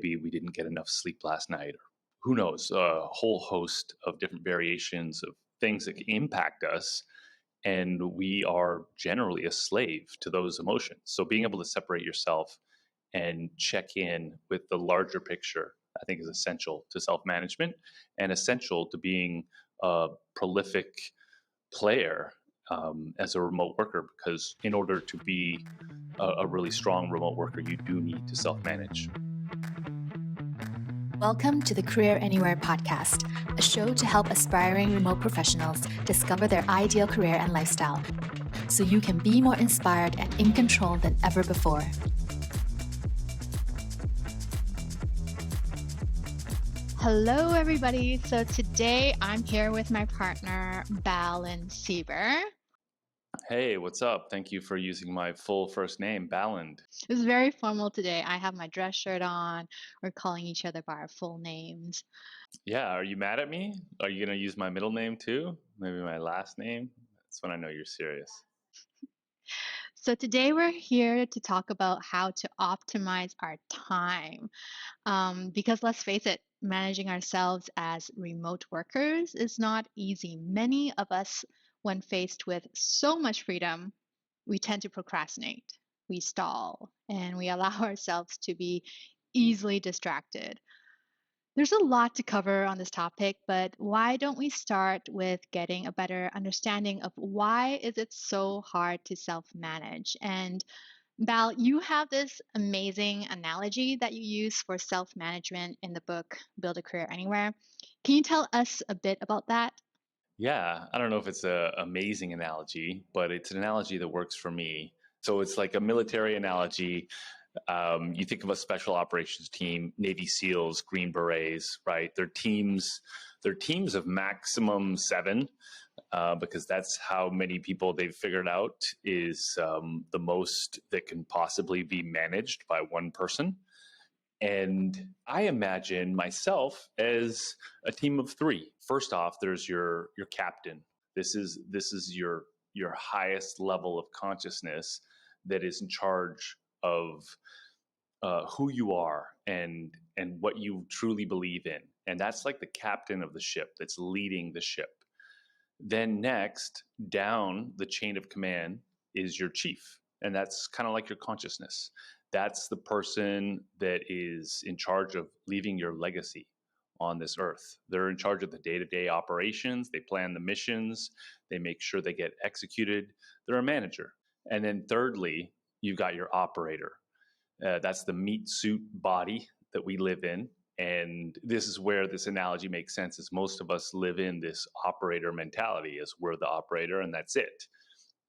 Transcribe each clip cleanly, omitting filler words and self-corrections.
maybe we didn't get enough sleep last night, or who knows, a whole host of different variations of things that can impact us. And we are generally a slave to those emotions. So being able to separate yourself and check in with the larger picture, I think, is essential to self-management and essential to being a prolific player as a remote worker, because in order to be a really strong remote worker, you do need to self-manage. Welcome to the Career Anywhere podcast, a show to help aspiring remote professionals discover their ideal career and lifestyle so you can be more inspired and in control than ever before. Hello, everybody. So today I'm here with my partner, Bal and Sieber. Hey, what's up? Thank you for using my full first name, Balland. It's very formal today. I have my dress shirt on. We're calling each other by our full names. Yeah, are you mad at me? Are you going to use my middle name too? Maybe my last name? That's when I know you're serious. So today we're here to talk about how to optimize our time. Because let's face it, managing ourselves as remote workers is not easy. Many of us, when faced with so much freedom, we tend to procrastinate, we stall, and we allow ourselves to be easily distracted. There's a lot to cover on this topic, but why don't we start with getting a better understanding of why is it so hard to self-manage? And Val, you have this amazing analogy that you use for self-management in the book Build a Career Anywhere. Can you tell us a bit about that? Yeah, I don't know if it's an amazing analogy, but it's an analogy that works for me. So it's like a military analogy. You think of a special operations team, Navy SEALs, Green Berets, right? They're teams of maximum 7, because that's how many people they've figured out is the most that can possibly be managed by one person. And I imagine myself as a team of 3. First off, there's your captain. This is your highest level of consciousness that is in charge of who you are and what you truly believe in. And that's like the captain of the ship that's leading the ship. Then next, down the chain of command is your chief. And that's kind of like your consciousness. That's the person that is in charge of leaving your legacy on this earth. They're in charge of the day-to-day operations. They plan the missions. They make sure they get executed. They're a manager. And then thirdly, you've got your operator. That's the meat suit body that we live in. And this is where this analogy makes sense, is most of us live in this operator mentality, as we're the operator and that's it.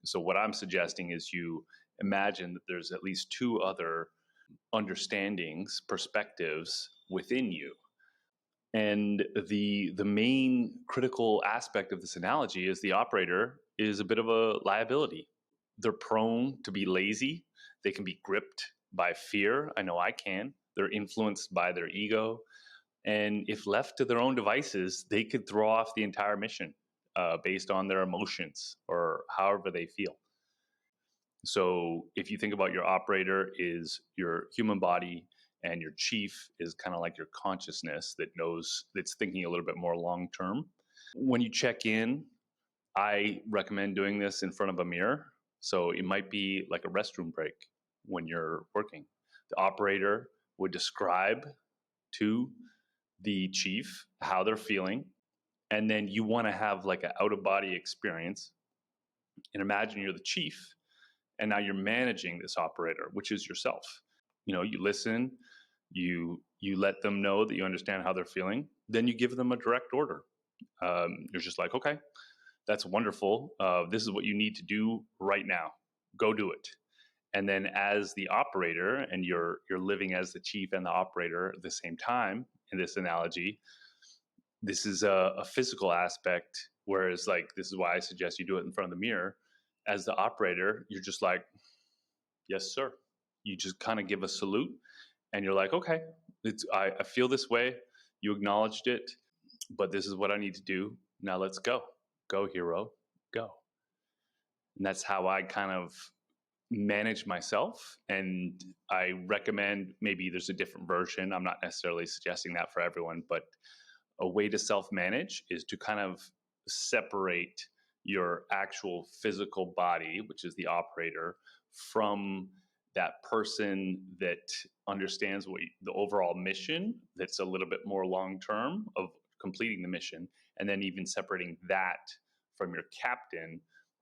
So what I'm suggesting is you imagine that there's at least 2 other understandings, perspectives within you. And the main critical aspect of this analogy is the operator is a bit of a liability. They're prone to be lazy. They can be gripped by fear. I know I can. They're influenced by their ego. And if left to their own devices, they could throw off the entire mission based on their emotions or however they feel. So if you think about your operator is your human body, and your chief is kind of like your consciousness that's thinking a little bit more long term. When you check in, I recommend doing this in front of a mirror. So it might be like a restroom break when you're working. The operator would describe to the chief how they're feeling, and then you want to have like an out-of-body experience. And imagine you're the chief, and now you're managing this operator, which is yourself. You listen, you let them know that you understand how they're feeling, then you give them a direct order. You're just like, okay, that's wonderful. This is what you need to do right now. Go do it. And then as the operator, and you're living as the chief and the operator at the same time in this analogy, this is a physical aspect, whereas like this is why I suggest you do it in front of the mirror. As the operator, you're just like, yes, sir. You just kind of give a salute, and you're like, okay, I feel this way. You acknowledged it, but this is what I need to do. Now let's go. Go, hero, go. And that's how I kind of manage myself. And I recommend, maybe there's a different version. I'm not necessarily suggesting that for everyone, but a way to self manage is to kind of separate your actual physical body, which is the operator, from that person that understands the overall mission, that's a little bit more long term of completing the mission, and then even separating that from your captain,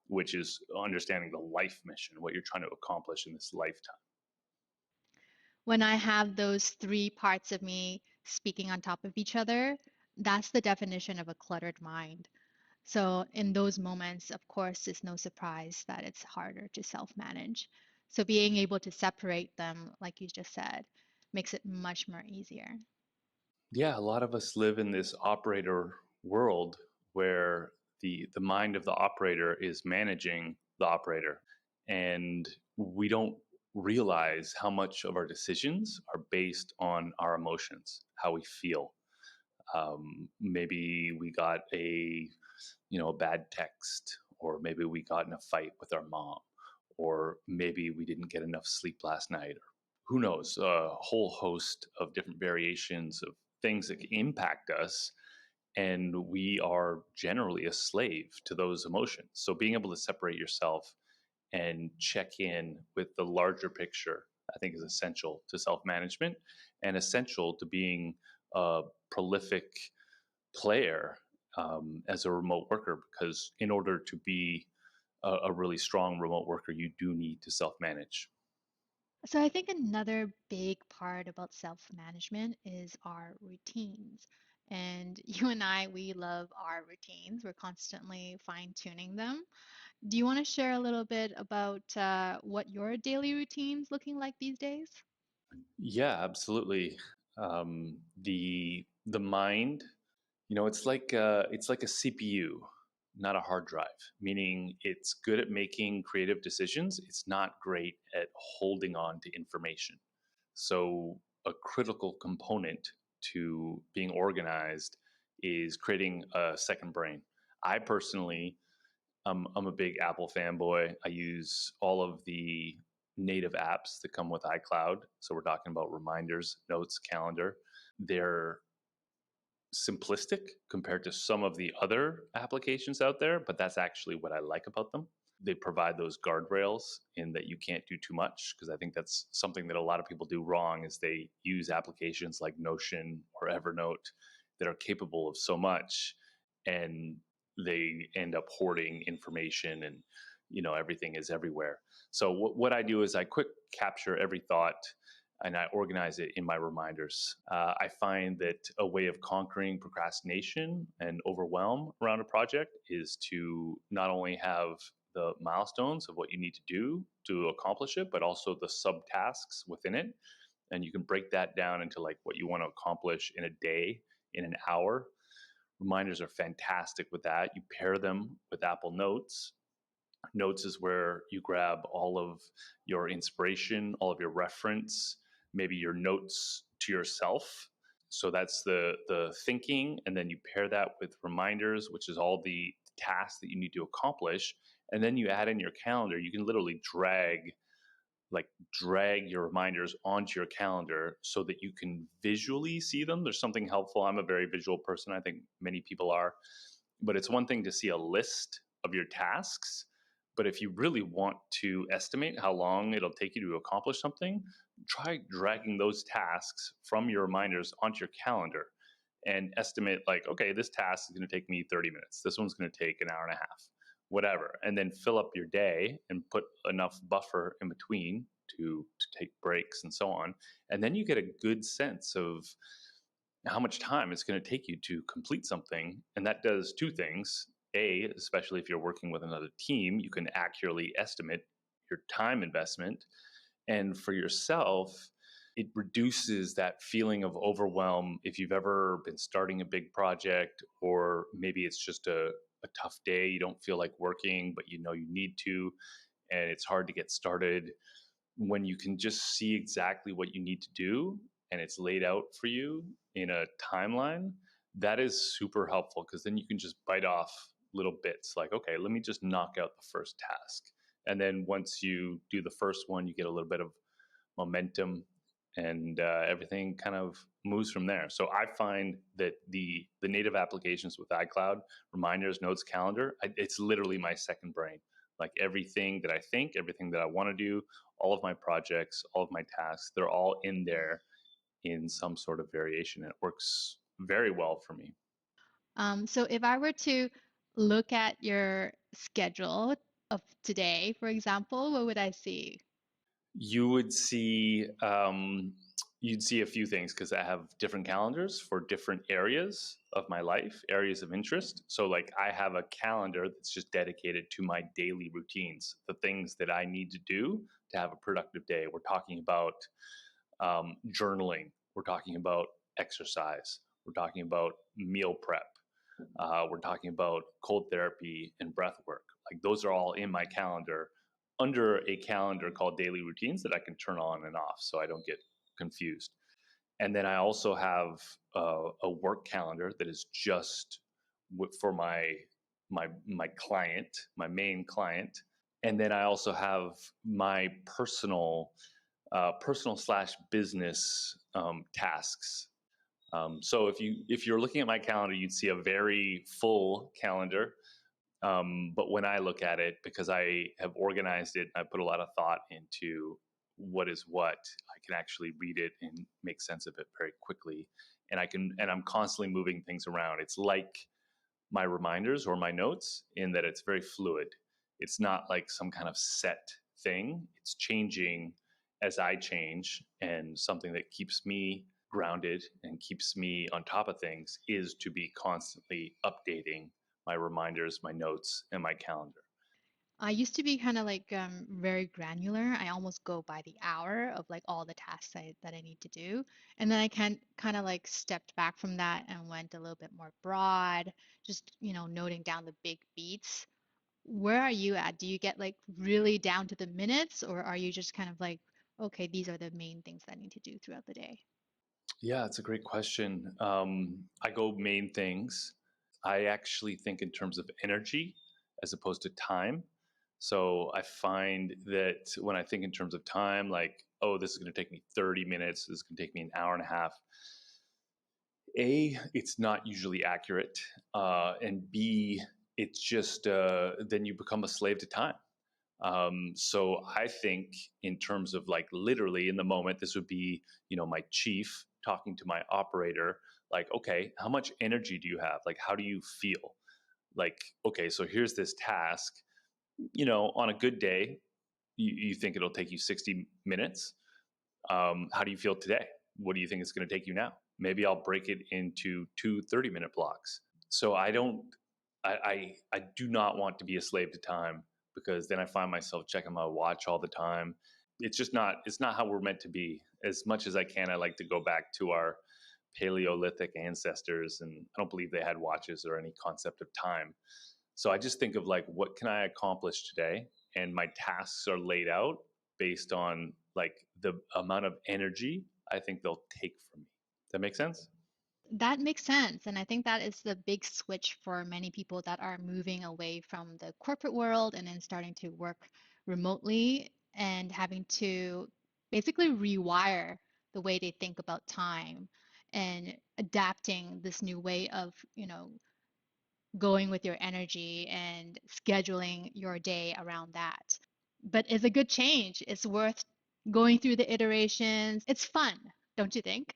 which is understanding the life mission, what you're trying to accomplish in this lifetime. When I have those three parts of me speaking on top of each other, that's the definition of a cluttered mind. So, in those moments, of course, it's no surprise that it's harder to self manage. So, being able to separate them, like you just said, makes it much more easier. Yeah, a lot of us live in this operator world where the mind of the operator is managing the operator, and we don't realize how much of our decisions are based on our emotions, how we feel. Maybe we got a bad text, or maybe we got in a fight with our mom, or maybe we didn't get enough sleep last night, or who knows, a whole host of different variations of things that can impact us. And we are generally a slave to those emotions. So being able to separate yourself and check in with the larger picture, I think, is essential to self management and essential to being a prolific player as a remote worker, because in order to be a really strong remote worker, you do need to self manage. So, I think another big part about self management is our routines. And you and I, we love our routines. We're constantly fine tuning them. Do you want to share a little bit about what your daily routine's looking like these days? Yeah, absolutely. The mind, it's like a CPU, not a hard drive. Meaning, it's good at making creative decisions. It's not great at holding on to information. So, a critical component to being organized is creating a second brain. I personally, I'm a big Apple fanboy. I use all of the native apps that come with iCloud. So we're talking about reminders, notes, calendar. They're simplistic compared to some of the other applications out there, but that's actually what I like about them. They provide those guardrails in that you can't do too much, because I think that's something that a lot of people do wrong, is they use applications like Notion or Evernote that are capable of so much, and they end up hoarding information, and everything is everywhere. So what I do is I quick capture every thought and I organize it in my reminders. I find that a way of conquering procrastination and overwhelm around a project is to not only have the milestones of what you need to do to accomplish it, but also the subtasks within it. And you can break that down into like what you want to accomplish in a day, in an hour. Reminders are fantastic with that. You pair them with Apple Notes. Notes is where you grab all of your inspiration, all of your reference, maybe your notes to yourself. So that's the thinking, and then you pair that with reminders, which is all the tasks that you need to accomplish, and then you add in your calendar. You can literally drag your reminders onto your calendar so that you can visually see them. There's something helpful. I'm a very visual person. I think many people are. But it's one thing to see a list of your tasks. But if you really want to estimate how long it'll take you to accomplish something, try dragging those tasks from your reminders onto your calendar and estimate, like, okay, this task is going to take me 30 minutes. This one's going to take an hour and a half, whatever. And then fill up your day and put enough buffer in between to take breaks and so on. And then you get a good sense of how much time it's going to take you to complete something. And that does two things. A, especially if you're working with another team, you can accurately estimate your time investment. And for yourself, it reduces that feeling of overwhelm if you've ever been starting a big project, or maybe it's just a tough day. You don't feel like working, but you know you need to, and it's hard to get started. When you can just see exactly what you need to do and it's laid out for you in a timeline, that is super helpful, because then you can just bite off little bits like, okay, let me just knock out the first task. And then once you do the first one, you get a little bit of momentum, and everything kind of moves from there. So I find that the native applications with iCloud, reminders, notes, calendar, it's literally my second brain. Like everything that I think, everything that I want to do, all of my projects, all of my tasks, they're all in there in some sort of variation. It works very well for me. So if I were to look at your schedule of today, for example, what would I see? You would see you'd see a few things because I have different calendars for different areas of my life, areas of interest. So like I have a calendar that's just dedicated to my daily routines, the things that I need to do to have a productive day. We're talking about journaling, we're talking about exercise, we're talking about meal prep, we're talking about cold therapy and breath work. Like those are all in my calendar under a calendar called daily routines that I can turn on and off so I don't get confused. And then I also have a work calendar that is just for my client, my main client. And then I also have my personal slash business tasks. So if you're looking at my calendar, you'd see a very full calendar. But when I look at it, because I have organized it, I put a lot of thought into what is what. I can actually read it and make sense of it very quickly, and I'm constantly moving things around. It's like my reminders or my notes in that it's very fluid. It's not like some kind of set thing. It's changing as I change, and something that keeps me grounded and keeps me on top of things is to be constantly updating my reminders, my notes, and my calendar. I used to be kind of like very granular. I almost go by the hour of like all the tasks that I need to do. And then I can kind of like stepped back from that and went a little bit more broad, just, noting down the big beats. Where are you at? Do you get like really down to the minutes, or are you just kind of like, okay, these are the main things that I need to do throughout the day? Yeah, it's a great question. I go main things. I actually think in terms of energy as opposed to time. So I find that when I think in terms of time, like, oh, this is going to take me 30 minutes, this is going to take me an hour and a half. A, it's not usually accurate. And B, it's just then you become a slave to time. So I think in terms of like literally in the moment, this would be, my chief talking to my operator, like, okay, how much energy do you have? Like, how do you feel? Like, okay, so here's this task, on a good day, you think it'll take you 60 minutes. How do you feel today? What do you think it's going to take you now? Maybe I'll break it into two 30-minute blocks. So I do not want to be a slave to time, because then I find myself checking my watch all the time. It's not how we're meant to be. As much as I can, I like to go back to our Paleolithic ancestors, and I don't believe they had watches or any concept of time. So I just think of like, what can I accomplish today? And my tasks are laid out based on like the amount of energy I think they'll take from me. Does that make sense? That makes sense. And I think that is the big switch for many people that are moving away from the corporate world and then starting to work remotely and having to basically rewire the way they think about time and adapting this new way of, going with your energy and scheduling your day around that. But it's a good change. It's worth going through the iterations. It's fun, don't you think?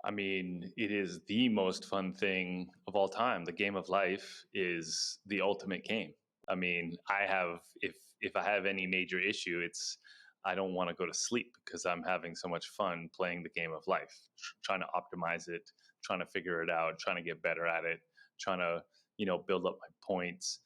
I mean, it is the most fun thing of all time. The game of life is the ultimate game. I mean, if I have any major issue, it's I don't want to go to sleep because I'm having so much fun playing the game of life, trying to optimize it, trying to figure it out, trying to get better at it, trying to, build up my points,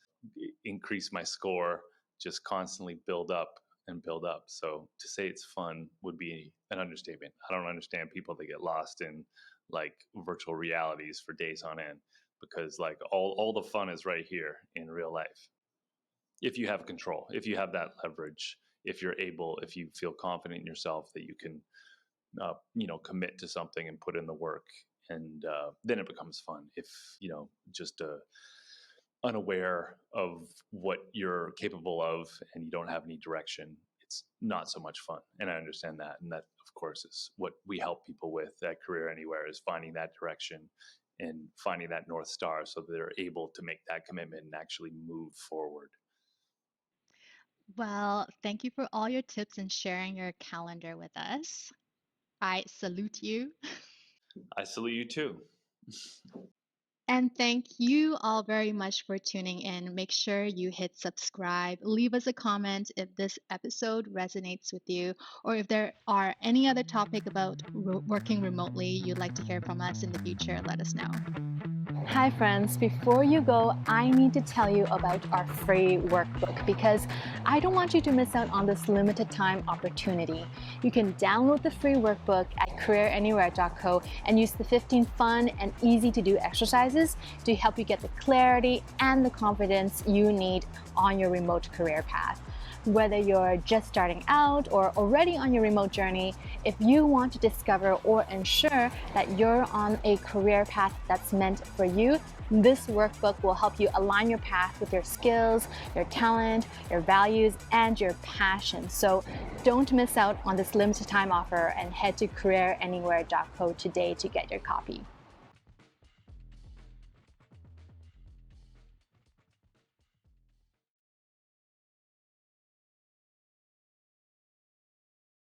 increase my score, just constantly build up and build up. So to say it's fun would be an understatement. I don't understand people that get lost in like virtual realities for days on end, because like all the fun is right here in real life. If you have control, if you have that leverage, if you feel confident in yourself that you can, commit to something and put in the work, and then it becomes fun. If, just unaware of what you're capable of and you don't have any direction, it's not so much fun. And I understand that. And that, of course, is what we help people with at Career Anywhere, is finding that direction and finding that North Star so that they're able to make that commitment and actually move forward. Well, thank you for all your tips and sharing your calendar with us. I salute you. I salute you too. And thank you all very much for tuning in. Make sure you hit subscribe. Leave us a comment if this episode resonates with you, or if there are any other topic about working remotely you'd like to hear from us in the future, let us know. Hi friends, before you go, I need to tell you about our free workbook because I don't want you to miss out on this limited time opportunity. You can download the free workbook at careeranywhere.co and use the 15 fun and easy to do exercises to help you get the clarity and the confidence you need on your remote career path. Whether you're just starting out or already on your remote journey, if you want to discover or ensure that you're on a career path that's meant for you, this workbook will help you align your path with your skills, your talent, your values, and your passion. So don't miss out on this limited time offer and head to careeranywhere.co today to get your copy.